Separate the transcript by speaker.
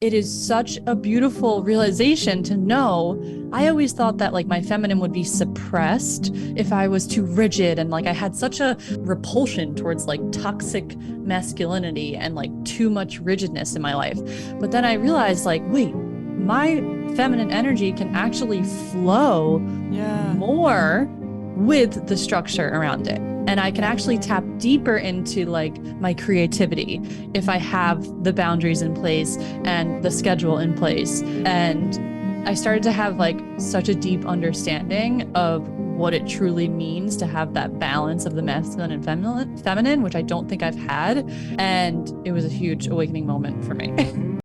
Speaker 1: it is such a beautiful realization to know. I always thought that like my feminine would be suppressed if I was too rigid, and like I had such a repulsion towards like toxic masculinity and like too much rigidness in my life. But then I realized like, wait, my feminine energy can actually flow more with the structure around it. And I can actually tap deeper into like my creativity if I have the boundaries in place and the schedule in place. And I started to have like such a deep understanding of what it truly means to have that balance of the masculine and feminine, which I don't think I've had. And it was a huge awakening moment for me.